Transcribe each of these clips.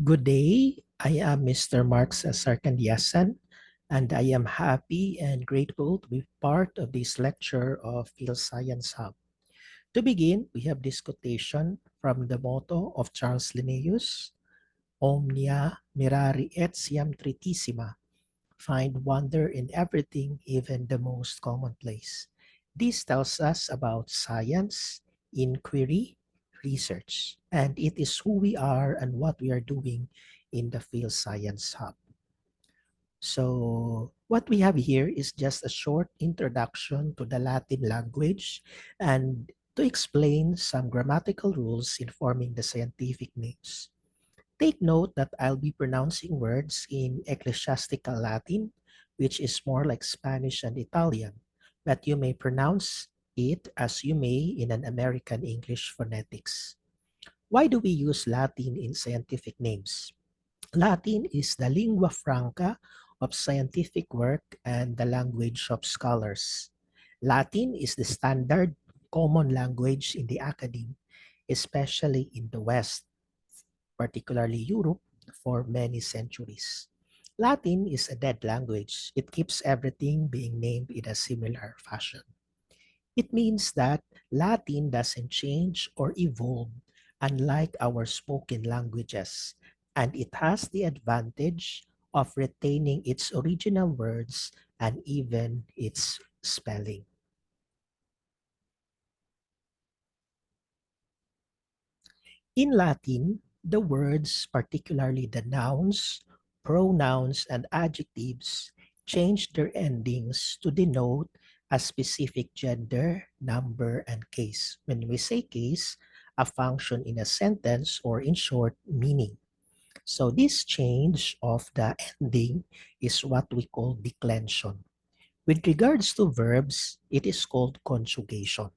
Good day. I am Mr. Mark Ceasar Candiasan, and I am happy and grateful to be part of this lecture of Field Science Hub. To begin, we have this quotation from the motto of Charles Linnaeus, Omnia mirari etiam tritissima. Find wonder in everything, even the most commonplace. This tells us about science, inquiry, research, and it is who we are and what we are doing in the Field Science Hub. So, what we have here is just a short introduction to the Latin language and to explain some grammatical rules informing the scientific names. Take note that I'll be pronouncing words in ecclesiastical Latin, which is more like Spanish and Italian, but you may pronounce it as you may in an American English phonetics. Why do we use Latin in scientific names? Latin is the lingua franca of scientific work and the language of scholars. Latin is the standard common language in the academy, especially in the West, particularly Europe, for many centuries. Latin is a dead language. It keeps everything being named in a similar fashion. It means that Latin doesn't change or evolve unlike our spoken languages, and it has the advantage of retaining its original words and even its spelling. In Latin, the words, particularly the nouns, pronouns, and adjectives, change their endings to denote a specific gender, number, and case. When we say case, a function in a sentence or in short, meaning. So this change of the ending is what we call declension. With regards to verbs, it is called conjugation.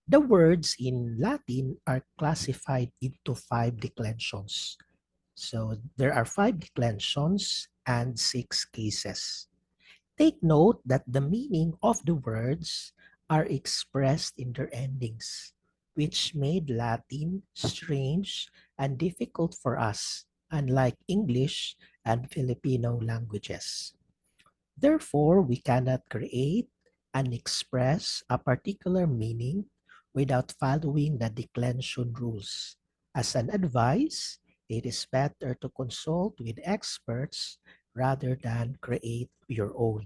The words in Latin are classified into five declensions. So there are five declensions and six cases. Take note that the meaning of the words are expressed in their endings, which made Latin strange and difficult for us, unlike English and Filipino languages. Therefore, we cannot create and express a particular meaning without following the declension rules. As an advice, it is better to consult with experts rather than create your own.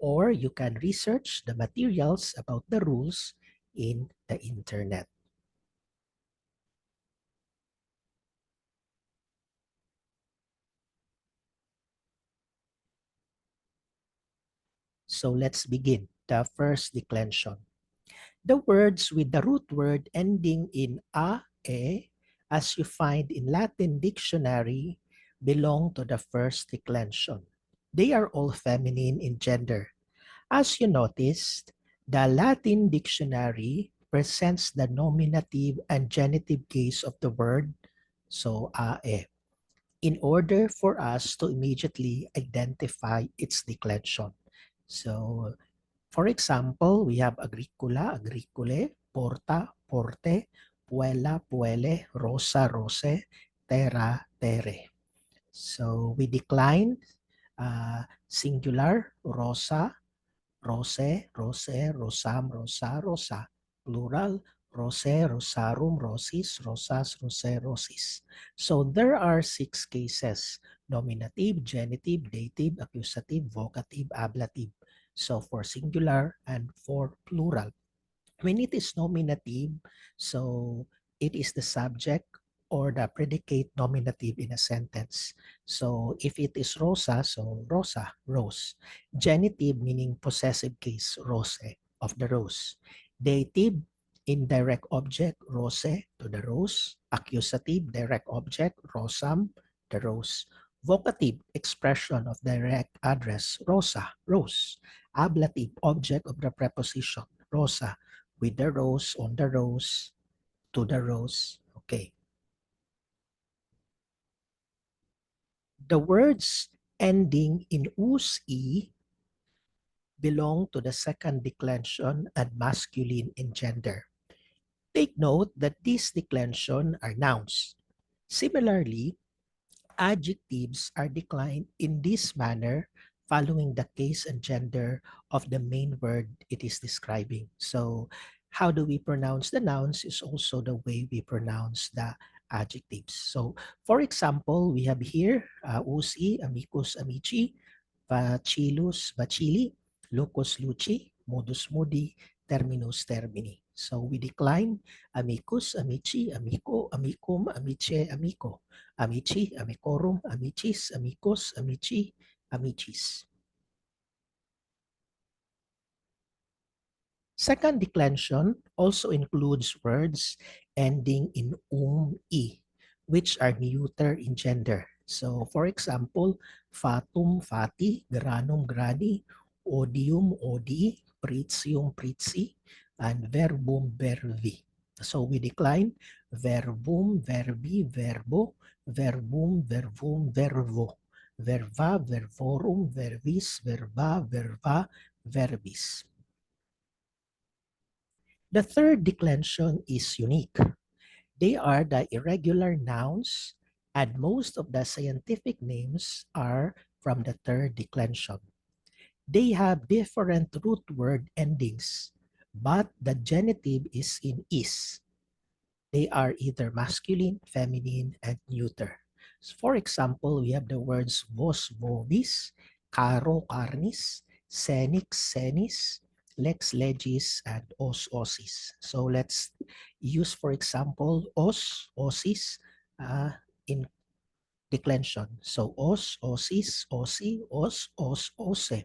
Or you can research the materials about the rules in the internet. So let's begin. The first declension. The words with the root word ending in a, e, as you find in Latin dictionary, belong to the first declension. They are all feminine in gender. As you noticed, the Latin dictionary presents the nominative and genitive case of the word, so a, e, in order for us to immediately identify its declension. So for example, we have agricola, agricole, porta, porte, puella, puele, rosa, rose, terra, terre. So we decline singular, rosa, rose, rose, rosam, rosa, rosa. Plural, rose, rosarum, rosis, rosas, rose, rosis. So there are six cases: nominative, genitive, dative, accusative, vocative, ablative. So for singular and for plural. When it is nominative, so it is the subject or the predicate nominative in a sentence. So if it is rosa, so rosa, rose. Genitive meaning possessive case, rose, of the rose. Dative, indirect object, rose, to the rose. Accusative, direct object, rosam, the rose. Vocative, expression of direct address, rosa, rose. Ablative, object of the preposition, rosa, with the rose, on the rose, to the rose. Okay. The words ending in us, e, belong to the second declension and masculine in gender. Take note that these declension are nouns. Similarly, Adjectives are declined in this manner following the case and gender of the main word it is describing. So how do we pronounce the nouns is also the way we pronounce the adjectives. So for example, we have here usi, amicus, amici, bacillus, bacilli, lucus, luci, modus modi, terminus termini. So we decline amicus, amici, amico, amicum, amice, amico, amici, amicorum, amicis, amicus, amici, amicis. Second declension also includes words ending in e, which are neuter in gender. So for example, fatum, fati, granum, grani, odium, odii, pritium, pritsi, and verbum, verbi. So we decline verbum, verbi, verbo, verbum, verbum, vervo, verba, vervorum, verbis, verba, verba, verbis. The third declension is unique. They are the irregular nouns, and most of the scientific names are from the third declension. They have different root word endings, but the genitive is in is. They are either masculine, feminine, and neuter. So for example, we have the words vos, vovis, caro, carnis, senix, senis, lex, legis, and os, osis. So let's use, for example, os, osis in declension. So os, osis, osi, os, ose.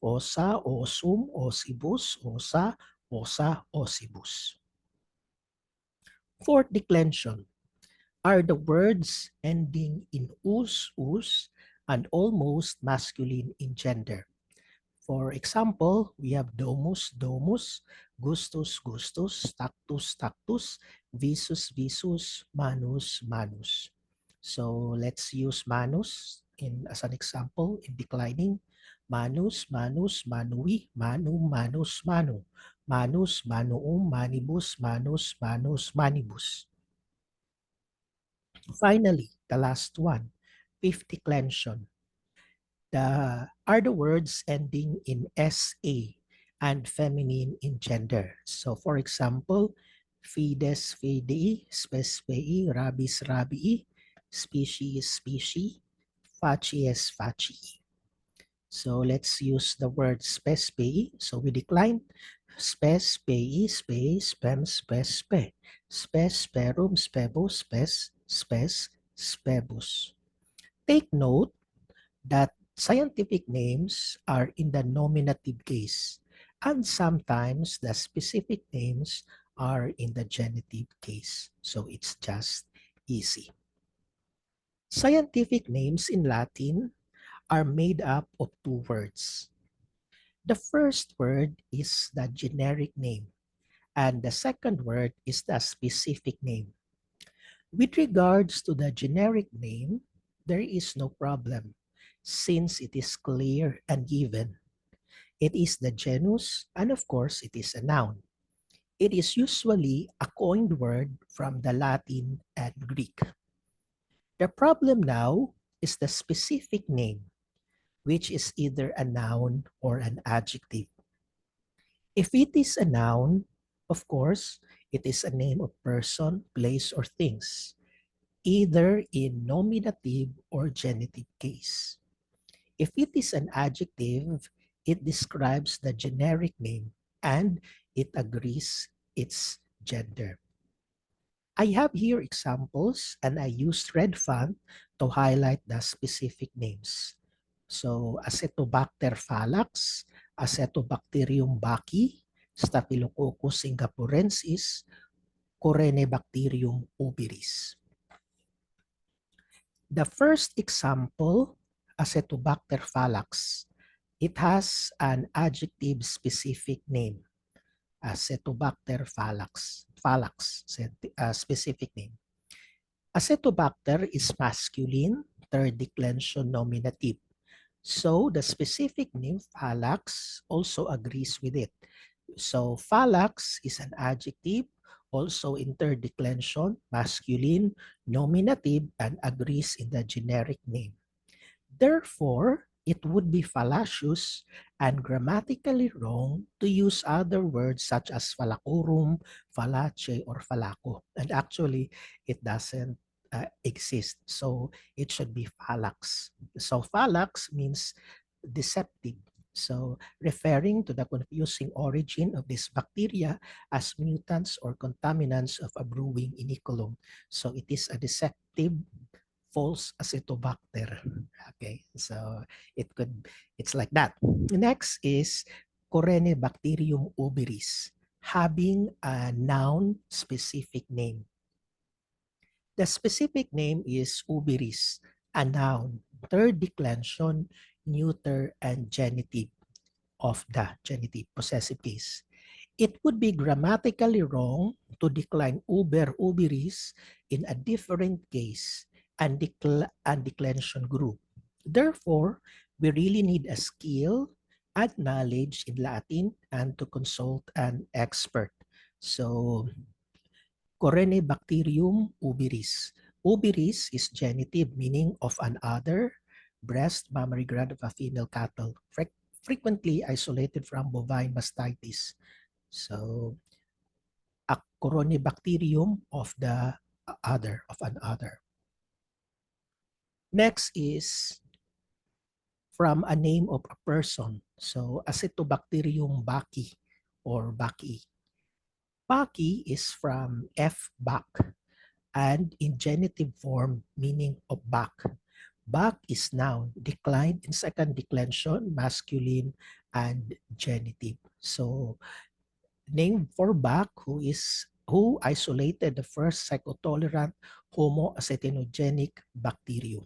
Osa, osum, osibus, osa, osa, osibus. Fourth declension are the words ending in us, and almost masculine in gender. For example, we have domus, domus, gustus, gustus, tactus, tactus, visus, visus, manus, manus. So let's use manus as an example in declining. Manus, manus, manui, manu, manus, manu. Manus, manuum, manibus, manus, manus, manibus. Finally, the last one, fifth declension. Are the words ending in SA and feminine in gender. So for example, fides, fidei, spes, fei, rabis, rabii, species, specie, facies, facii. So let's use the word spes, pei. So we decline spes, pei, spe, spem, spes, spe. Spes, sperum, spebus, spes, spes, spebus. Take note that scientific names are in the nominative case, and sometimes the specific names are in the genitive case. So it's just easy. Scientific names in Latin are made up of two words. The first word is the generic name, and the second word is the specific name. With regards to the generic name, there is no problem since it is clear and given. It is the genus, and of course, it is a noun. It is usually a coined word from the Latin and Greek. The problem now is the specific name, which is either a noun or an adjective. If it is a noun, of course, it is a name of person, place, or things, either in nominative or genitive case. If it is an adjective, it describes the generic name and it agrees its gender. I have here examples and I used red font to highlight the specific names. So Acetobacter phallax, Acetobacterium bacchi, Staphylococcus singapurensis, Corynebacterium oberis. The first example, Acetobacter phallax, it has an adjective specific name, Acetobacter phallax, specific name. Acetobacter is masculine, third declension nominative. So the specific name phallax also agrees with it. So phallax is an adjective also in third declension, masculine, nominative, and agrees in the generic name. Therefore, it would be fallacious and grammatically wrong to use other words such as falakurum, falache, or falako. And actually, it doesn't exist. So it should be phallax. So phallax means deceptive. So referring to the confusing origin of this bacteria as mutants or contaminants of a brewing inoculum. So it is a deceptive false acetobacter. Okay, so it's like that. Next is Corynebacterium uberis, having a noun specific name. The specific name is uberis, a noun, third declension, neuter, and genitive of the genitive possessive case. It would be grammatically wrong to decline uber uberis in a different case and declension group. Therefore, we really need a skill and knowledge in Latin and to consult an expert. So, Corynebacterium uberis. Uberis is genitive, meaning of an udder, breast, mammary gland of a female cattle, frequently isolated from bovine mastitis. So, a Corynebacterium of the other, of an other. Next is from a name of a person. So, Acetobacterium bacchi or bacchi. Bacchi is from F. Bach and in genitive form meaning of back. Back is noun, declined in second declension, masculine and genitive. So named for Bach, who isolated the first psychotolerant homoacetinogenic bacterium.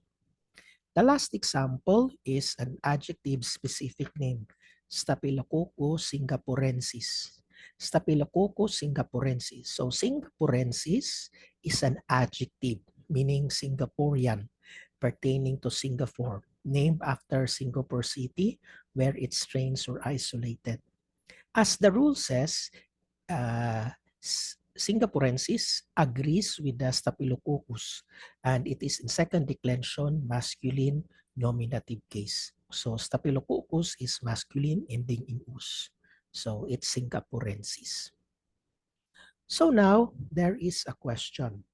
The last example is an adjective specific name, Staphylococcus singapurensis. Staphylococcus singapurensis. So Singapurensis is an adjective meaning Singaporean, pertaining to Singapore, named after Singapore City where its strains were isolated. As the rule says, uh, Singaporensis agrees with the Staphylococcus and it is in second declension masculine nominative case. So Staphylococcus is masculine ending in us. So it's Singaporensis. So now there is a question.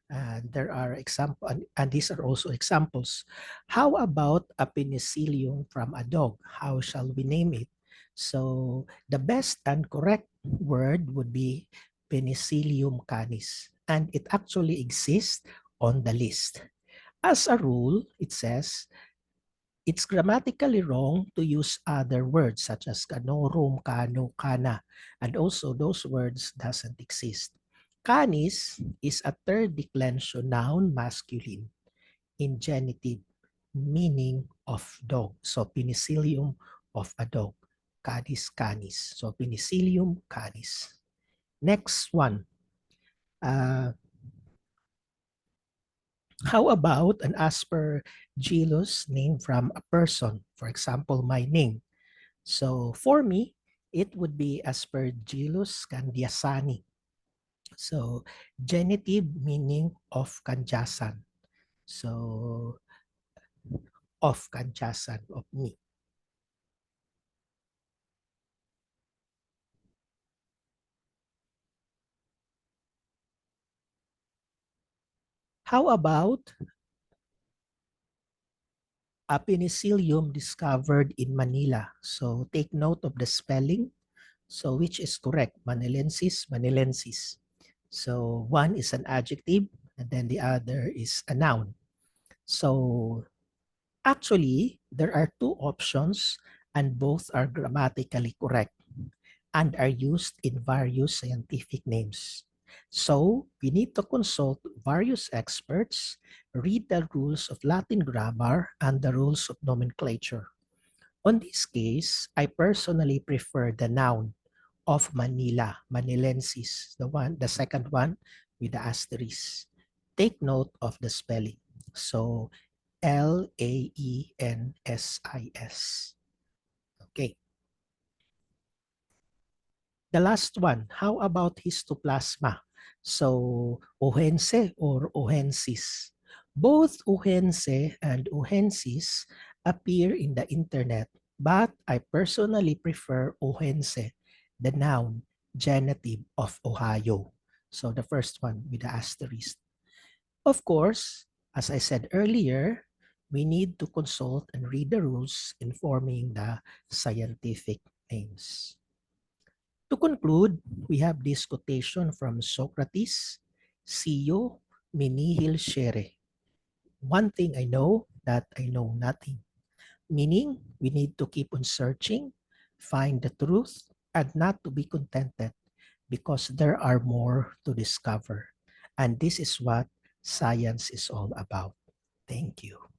And there are examples, and these are also examples. How about a penicillium from a dog? How shall we name it? So the best and correct word would be Penicillium canis, and it actually exists on the list. As a rule, it says it's grammatically wrong to use other words such as canorum, cano, cana, and also those words doesn't exist. Canis is a third declension noun masculine in genitive, meaning of dog. So penicillium of a dog. Canis canis. So penicillium canis. Next one. How about an aspergillus name from a person? For example, my name. So for me, it would be Aspergillus candiasani. So genitive meaning of Candiasan. So of Candiasan, of me. How about a penicillium discovered in Manila? So take note of the spelling. So which is correct? Manilensis, manilensis. So one is an adjective and then the other is a noun. So actually, there are two options and both are grammatically correct and are used in various scientific names. So we need to consult various experts, read the rules of Latin grammar and the rules of nomenclature. On this case, I personally prefer the noun of Manila, Manilensis, the second one with the asterisk. Take note of the spelling. So Laensis. Okay. The last one, how about histoplasma? So, ohense or ohensis. Both ohense and ohensis appear in the internet, but I personally prefer ohense, the noun, genitive of Ohio. So the first one with the asterisk. Of course, as I said earlier, we need to consult and read the rules informing the scientific names. To conclude, we have this quotation from Socrates, "Sio me nihil scere." One thing I know, that I know nothing. Meaning, we need to keep on searching, find the truth, and not to be contented because there are more to discover. And this is what science is all about. Thank you.